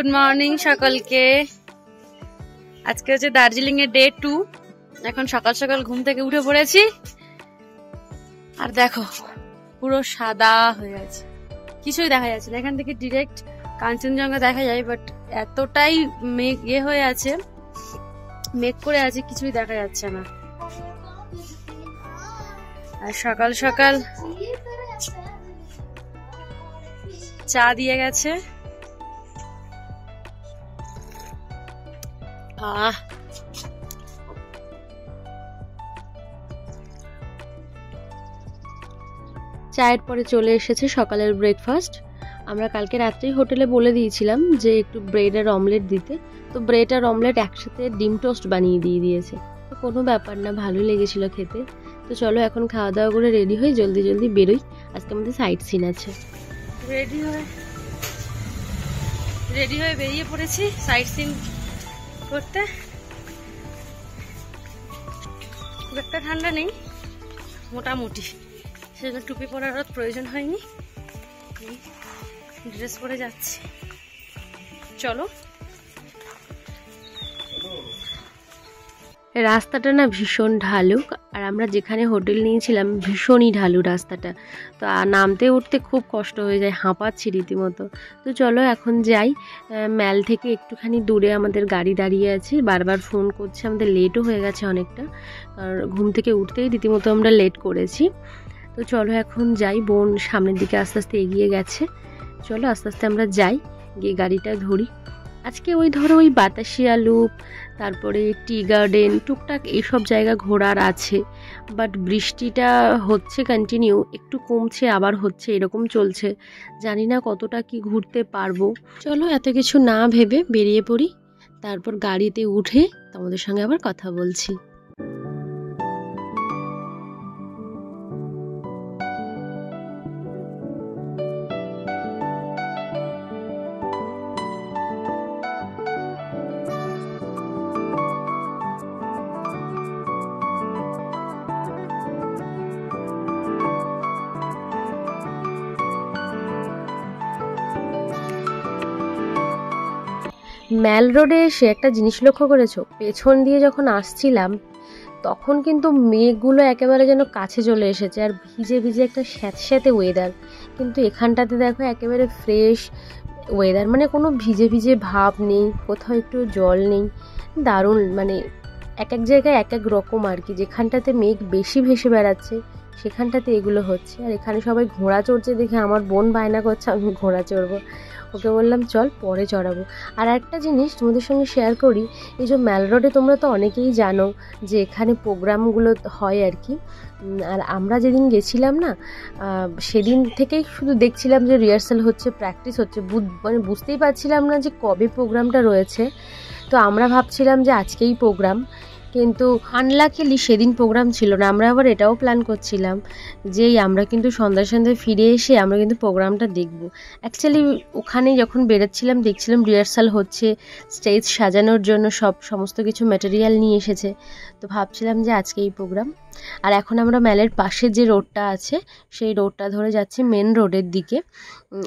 Good morning সকলকে। আজকে হচ্ছে দার্জিলিং এর ডে 2। এখন সকাল সকাল ঘুম থেকে উঠে পড়েছি, আর দেখো পুরো সাদা হয়ে আছে, কিছুই দেখা যাচ্ছে না। এখান থেকে ডিরেক্ট কাঞ্চনজঙ্ঘা দেখা যায়, বাট এতটাই মেঘ হয়ে আছে, মেঘ করে আছে, কিছুই দেখা যাচ্ছে না। আর সকাল সকাল চা দিয়ে গেছে। চায়ের পরে চলে এসেছে সকালের ব্রেকফাস্ট। আমরা কালকে রাত্রেই হোটেলে বলে দিয়েছিলাম যে একটু ব্রেড আর অমলেট দিতে, তো ব্রেড আর অমলেট একসাথে ডিম টোস্ট বানিয়ে দিয়েছে। তো কোনো ব্যাপার না, ভালোই লেগেছিল খেতে। তো চলো এখন খাওয়া দাওয়া করে রেডি হই, জলদি জলদি বেরোই। আজকে আমাদের সাইট সিন আছে। রেডি হয়ে বেরিয়ে পড়েছি সাইট সিন করতে। খুব একটা ঠান্ডা নেই, মোটামুটি, সেজন্য টুপি পরার প্রয়োজন হয়নি, ড্রেস পরে যাচ্ছি। চলো। রাস্তাটা না ভীষণ ঢালু, আর আমরা যেখানে হোটেল নিয়েছিলাম ভীষণই ঢালু রাস্তাটা, তো নামতে উঠতে খুব কষ্ট হয়ে যায়, হাঁপাচ্ছি রীতিমতো। তো চলো এখন যাই। ম্যাল থেকে একটুখানি দূরে আমাদের গাড়ি দাঁড়িয়ে আছে, বারবার ফোন করছে, আমাদের লেটও হয়ে গেছে অনেকটা, আর ঘুম থেকে উঠতেই রীতিমতো আমরা লেট করেছি। তো চলো এখন যাই। বোন সামনের দিকে আস্তে আস্তে এগিয়ে গেছে, চলো আস্তে আস্তে আমরা যাই, গিয়ে গাড়িটা ধরি। আজকে ওই ধরো ওই বাতাসিয়া লুপ, তারপরে টি গার্ডেন, টুকটাক এইসব জায়গা ঘোরার আছে, বাট বৃষ্টিটা হচ্ছে কন্টিনিউ, একটু কমছে আবার হচ্ছে, এরকম চলছে। জানি না কতটা কি ঘুরতে পারবো। চলো এত কিছু না ভেবে বেরিয়ে পড়ি, তারপর গাড়িতে উঠে তোমাদের সঙ্গে আবার কথা বলছি। ম্যাল রোডে এসে একটা জিনিস লক্ষ্য করেছো, পেছন দিয়ে যখন আসছিলাম তখন কিন্তু মেঘগুলো একেবারে যেন কাছে চলে এসেছে, আর ভিজে ভিজে একটা স্যাঁতস্যাঁতে ওয়েদার। কিন্তু এখানটাতে দেখো একেবারে ফ্রেশ ওয়েদার, মানে কোনো ভিজে ভিজে ভাব নেই, কোথাও একটু জল নেই, দারুণ। মানে এক এক জায়গায় এক এক রকম আর কি। যেখানটাতে মেঘ বেশি ভেসে বেড়াচ্ছে সেখানটাতে এগুলো হচ্ছে। আর এখানে সবাই ঘোড়া চড়ছে দেখে আমার বোন বায়না করছে আমি ঘোড়া চড়বো, ওকে বললাম চল পরে চড়াবো। আর একটা জিনিস তোমাদের সঙ্গে শেয়ার করি, এই যে ম্যাল রোডে তোমরা তো অনেকেই জানো যে এখানে প্রোগ্রামগুলো হয় আর কি। আর আমরা যেদিন গেছিলাম না, সেদিন থেকেই শুধু দেখছিলাম যে রিহার্সাল হচ্ছে, প্র্যাকটিস হচ্ছে, মানে বুঝতেই পারছিলাম না যে কবে প্রোগ্রামটা রয়েছে। তো আমরা ভাবছিলাম যে আজকেই প্রোগ্রাম, কিন্তু আনলাকিলি সেদিন প্রোগ্রাম ছিল না। আমরা আবার এটাও প্ল্যান করছিলাম যে আমরা কিন্তু সন্ধ্যায় ফিরে এসে আমরা কিন্তু প্রোগ্রামটা দেখব। অ্যাকচুয়ালি ওখানে যখন বেরোচ্ছিলাম দেখছিলাম রিহার্সাল হচ্ছে, স্টেজ সাজানোর জন্য সমস্ত কিছু ম্যাটেরিয়াল নিয়ে এসেছে, তো ভাবছিলাম যে আজকেই প্রোগ্রাম। আর এখন আমরা ম্যালের পাশে যে রোডটা আছে সেই রোডটা ধরে যাচ্ছি মেন রোডের দিকে।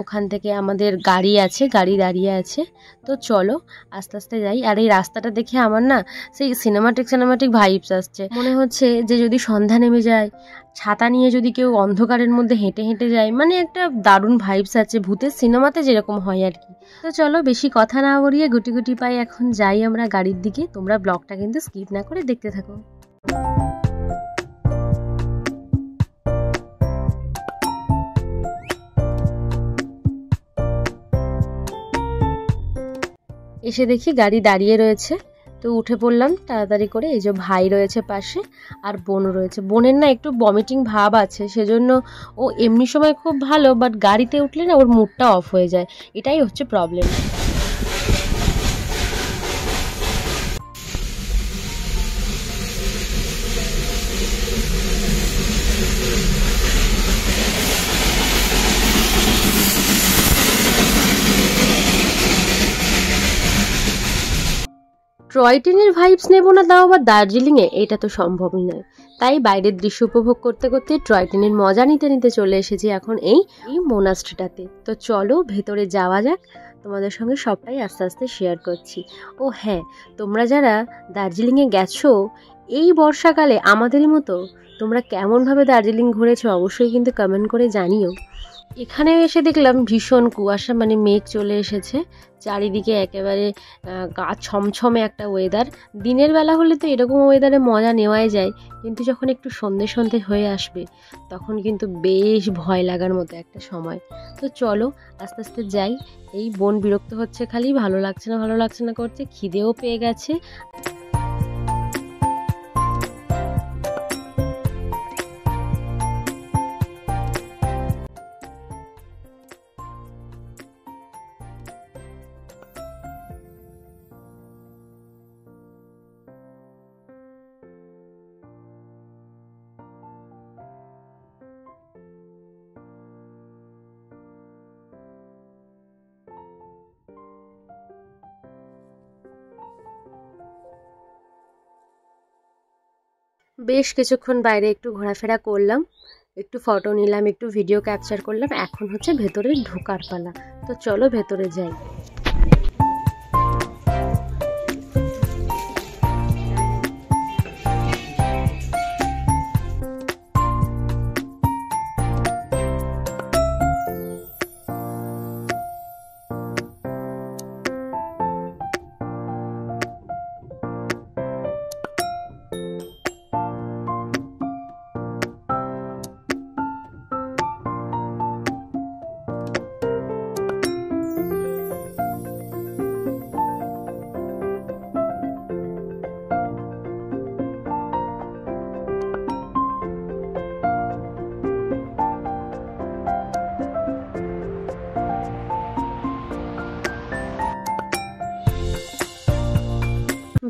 ওখান থেকে আমাদের গাড়ি আছে, গাড়ি দাঁড়িয়ে আছে, তো চলো আস্তে আস্তে যাই। আর এই রাস্তাটা দেখে আমার না সেই সিনেমাটিক ভাইবস আসছে, মনে হচ্ছে যে যদি সন্ধ্যা নেমে যায়, ছাতা নিয়ে যদি কেউ অন্ধকারের মধ্যে হেঁটে হেঁটে যায়, মানে একটা দারুণ ভাইবস আছে, ভূতের সিনেমাতে যেরকম হয় আর কি। তো চলো বেশি কথা না বলিয়ে গুটি গুটি পাই এখন যাই আমরা গাড়ির দিকে। তোমরা ব্লগটা কিন্তু স্কিপ না করে দেখতে থাকো। এসে দেখি গাড়ি দাঁড়িয়ে রয়েছে, তো উঠে পড়লাম তাড়াতাড়ি করে। এই যে ভাই রয়েছে পাশে, আর বোনও রয়েছে। বোনের না একটু ভমিটিং ভাব আছে, সেজন্য ও এমনি সময় খুব ভালো, বাট গাড়িতে উঠলে না ওর মুডটা অফ হয়ে যায়, এটাই হচ্ছে প্রবলেম। টয় ট্রেনের ভাইবস নেব না, তাও আবার দার্জিলিংয়ে, এটা তো সম্ভবই নয়। তাই বাইরের দৃশ্য উপভোগ করতে করতে টয় ট্রেনের মজা নিতে নিতে চলে এসেছি এখন এই মোনাস্ট্রিটাতে। তো চলো ভেতরে যাওয়া যাক। তোমাদের সঙ্গে সবটাই আস্তে আস্তে শেয়ার করছি। ও হ্যাঁ, তোমরা যারা দার্জিলিংয়ে গেছো এই বর্ষাকালে আমাদেরই মতো, তোমরা কেমনভাবে দার্জিলিং ঘুরেছো অবশ্যই কিন্তু কমেন্ট করে জানিও। এখানে এসে দেখলাম ভীষণ কুয়াশা, মানে মেঘ চলে এসেছে চারিদিকে, একেবারে গা ছমছমে একটা ওয়েদার। দিনের বেলা হলে তো এরকম ওয়েদারে মজা নেওয়াই যায়, কিন্তু যখন একটু সন্ধে সন্ধে হয়ে আসবে তখন কিন্তু বেশ ভয় লাগার মতো একটা সময়। তো চলো আস্তে আস্তে যাই। এই বোন বিরক্ত হচ্ছে, খালি ভালো লাগছে না করছে, খিদেও পেয়ে গেছে। বেশ কিছুক্ষণ বাইরে একটু ঘোরাফেরা করলাম, একটু ফটো নিলাম, একটু ভিডিও ক্যাপচার করলাম। এখন হচ্ছে ভেতরে ঢোকার পালা। তো চলো ভেতরে যাই।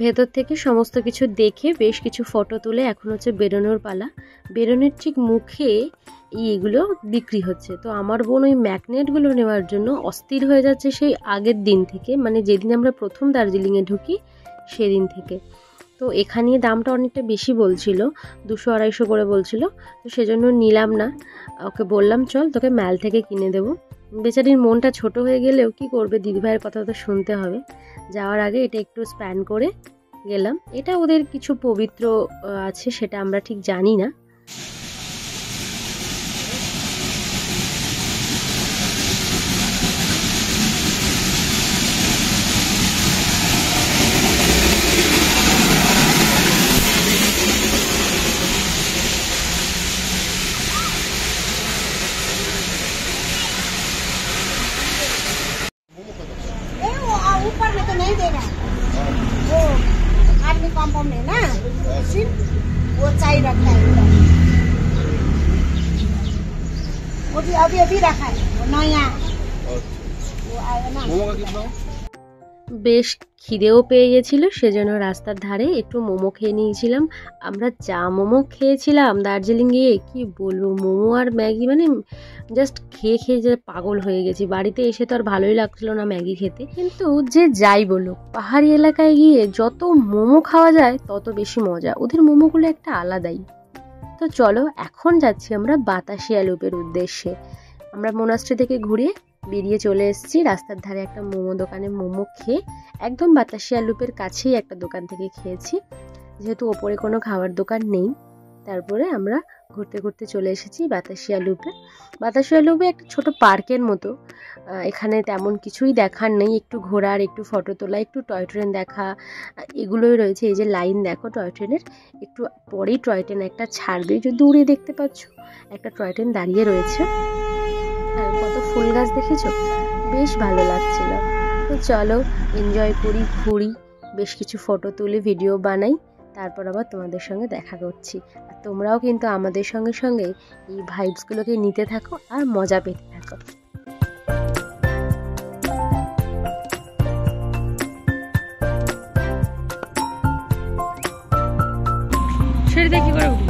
ভেতর থেকে সমস্ত কিছু দেখে বেশ কিছু ফটো তুলে এখন হচ্ছে বেরোনোর পালা। বেরোনোর ঠিক মুখে এগুলো বিক্রি হচ্ছে। তো আমার বোন ওই ম্যাগনেটগুলো নেওয়ার জন্য অস্থির হয়ে যাচ্ছে সেই আগের দিন থেকে, মানে যেদিন আমরা প্রথম দার্জিলিংয়ে ঢুকি সেদিন থেকে। তো এখানে দামটা অনেকটা বেশি বলছিল, 200-250 করে বলছিল। তো সেজন্য নিলাম না, ওকে বললাম চল তোকে ম্যাল থেকে কিনে দেবো। বেচারির মনটা ছোট হয়ে গেলেও কি করবে, দিদিভাইয়ের কথা তো শুনতে হবে। যাওয়ার আগে এটা একটু স্প্যান করে গেলাম। এটা ওদের কিছু পবিত্র আছে, সেটা আমরা ঠিক জানি না। ऊपर में तो नहीं देगा, वो आर्मी कंपाउंड है ना, सिर्फ वो चाहिए रखा है उधर। वो भी अभी अभी रखा है, वो नया वो आया ना। বেশ খিদেও পেয়ে গেছিলো, সেজন্য রাস্তার ধারে একটু মোমো খেয়ে নিয়েছিলাম। আমরা যা মোমো খেয়েছিলাম দার্জিলিং গিয়ে কি বলবো, মোমো আর ম্যাগি মানে জাস্ট খেয়ে খেয়ে যে পাগল হয়ে গেছি। বাড়িতে এসে তো আর ভালোই লাগছিল না ম্যাগি খেতে, কিন্তু যে যাই বলুক পাহাড়ি এলাকায় গিয়ে যত মোমো খাওয়া যায় তত বেশি মজা। ওদের মোমোগুলো একটা আলাদাই। তো চলো এখন যাচ্ছি আমরা বাতাসিয়া লুপের উদ্দেশ্যে। আমরা মোনাস্ট্রি থেকে ঘুরে বেরিয়ে চলে এসেছি। রাস্তার ধারে একটা মোমো দোকানে মোমো খেয়ে একদম বাতাসিয়া লুপের কাছেই একটা দোকান থেকে খেয়েছি, যেহেতু ওপরে কোনো খাবার দোকান নেই। তারপরে আমরা ঘুরতে ঘুরতে চলে এসেছি বাতাসিয়া লুপে। বাতাসিয়া লুপে একটা ছোট পার্কের মতো, এখানে তেমন কিছুই দেখার নেই, একটু ঘোরার, একটু ফটো তোলা, একটু টয় ট্রেন দেখা, এগুলোই রয়েছে। এই যে লাইন দেখো টয় ট্রেনের, একটু পরেই টয় ট্রেন একটা ছাড়বে, যে দূরে দেখতে পাচ্ছ একটা টয় ট্রেন দাঁড়িয়ে রয়েছে। আর কত ফুল গাছ দেখেছো, বেশ ভালো লাগছিল। তো চলো এনজয় করি, ঘুরি, বেশ কিছু ফটো তুলি, ভিডিও বানাই, তারপর আবার তোমাদের সঙ্গে দেখা করছি। আর তোমরাও কিন্তু আমাদের সঙ্গে সঙ্গে এই ভাইবসগুলোকে নিতে থাকো আর মজা পেতে থাকো। ছেড়ে দেখি করে উঠি।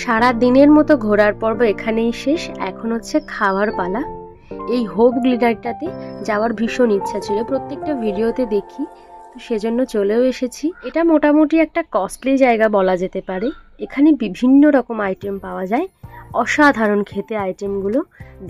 সারা দিনের মতো ঘোরার পর্ব এখানেই শেষ। এখন হচ্ছে খাওয়ার পালা। এই হোপ গ্লিডারটাতে যাওয়ার ভীষণ ইচ্ছা ছিল, প্রত্যেকটা ভিডিওতে দেখি, তো সেজন্য চলেও এসেছি। এটা মোটামুটি একটা কস্টলি জায়গা বলা যেতে পারে। এখানে বিভিন্ন রকম আইটেম পাওয়া যায়, অসাধারণ খেতে আইটেমগুলো,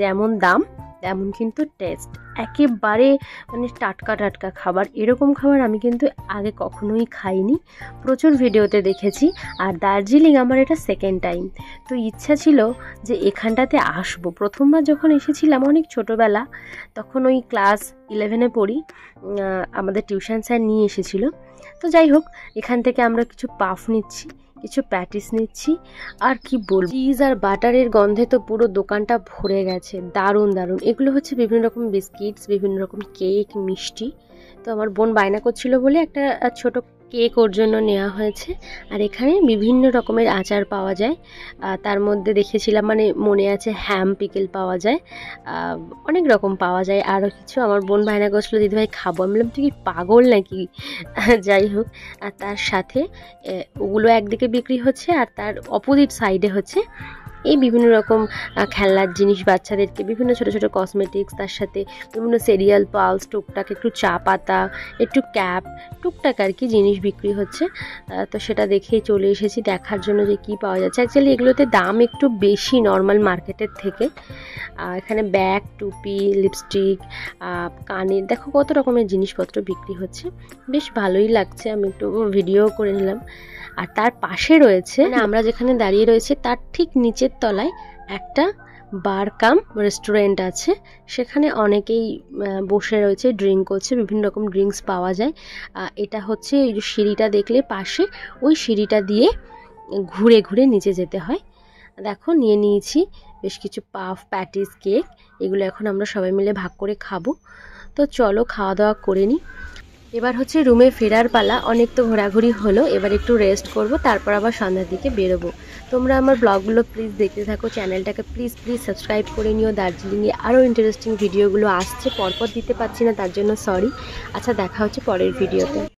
যেমন দাম তেমন কিন্তু টেস্ট, একেবারে মানে টাটকা টাটকা খাবার। এরকম খাবার আমি কিন্তু আগে কখনোই খাইনি, প্রচুর ভিডিওতে দেখেছি। আর দার্জিলিং আমার এটা সেকেন্ড টাইম, তো ইচ্ছা ছিল যে এখানটাতে আসবো। প্রথমবার যখন এসেছিলাম অনেক ছোটোবেলা, তখন ওই ক্লাস 11-এ পড়ি, আমাদের টিউশন স্যার নিয়ে এসেছিল। তো যাই হোক, এখান থেকে আমরা কিছু পাফ নিচ্ছি, কিছু প্যাটিস নিচ্ছি, আর কি বলবো, চিজ আর বাটারের গন্ধে তো পুরো দোকানটা ভরে গেছে। দারুণ দারুণ। এগুলো হচ্ছে বিভিন্ন রকম বিস্কিটস, বিভিন্ন রকম কেক, মিষ্টি। তো আমার বোন বায়না করছিল বলে একটা ছোট কেক ওর জন্য নেওয়া হয়েছে। আর এখানে বিভিন্ন রকমের আচার পাওয়া যায়, তার মধ্যে দেখেছিলাম, মানে মনে আছে, হ্যাম পিকেল পাওয়া যায়, অনেক রকম পাওয়া যায়। আরও কিছু আমার বোন বায়না করছিল, দিদিভাই খাবো। আমি বললাম তুই কি পাগল নাকি? যাই হোক, আর তার সাথে ওগুলো একদিকে বিক্রি হচ্ছে, আর তার অপোজিট সাইডে হচ্ছে এই বিভিন্ন রকম খেলনার জিনিস, বাচ্চাদেরকে বিভিন্ন ছোট ছোট কসমেটিক্স, তার সাথে বিভিন্ন সিরিয়াল, পালস, টুকটাক একটু চা পাতা, একটু ক্যাপ, টুকটাক আর কি জিনিস বিক্রি হচ্ছে। তো সেটা দেখেই চলে এসেছি দেখার জন্য যে কি পাওয়া যাচ্ছে। অ্যাকচুয়ালি এগুলোতে দাম একটু বেশি নর্মাল মার্কেটের থেকে। এখানে ব্যাগ, টুপি, লিপস্টিক, কানের, দেখো কত রকমের জিনিসপত্র বিক্রি হচ্ছে, বেশ ভালোই লাগছে। আমি একটু ভিডিও করে নিলাম। আর তার পাশে রয়েছে, মানে আমরা যেখানে দাঁড়িয়ে রয়েছি তার ঠিক নিচের তলায় একটা বার কাম রেস্টুরেন্ট আছে। সেখানে অনেকেই বসে রয়েছে, ড্রিঙ্ক করছে, বিভিন্ন রকম ড্রিঙ্কস পাওয়া যায়। এটা হচ্ছে ওই যে সিঁড়িটা দেখলে পাশে, ওই সিঁড়িটা দিয়ে ঘুরে ঘুরে নিচে যেতে হয়। দেখো নিয়ে নিয়েছি বেশ কিছু পাফ, প্যাটিস, কেক। এগুলো এখন আমরা সবাই মিলে ভাগ করে খাবো। তো চলো খাওয়া দাওয়া করে নিই। এবার হচ্ছে রুমে ফেরার পালা। অনেক তো ঘোরাঘুরি হলো, এবার একটু রেস্ট করব, তারপর আবার সন্ধ্যার দিকে বেরোবো। তোমরা আমার ব্লগগুলো প্লিজ দেখতে থাকো, চ্যানেলটাকে প্লিজ সাবস্ক্রাইব করে নিও। দার্জিলিংয়ে আরও ইন্টারেস্টিং ভিডিওগুলো আসছে, পরপর দিতে পারছি না, তার জন্য সরি। আচ্ছা, দেখা হচ্ছে পরের ভিডিওতে।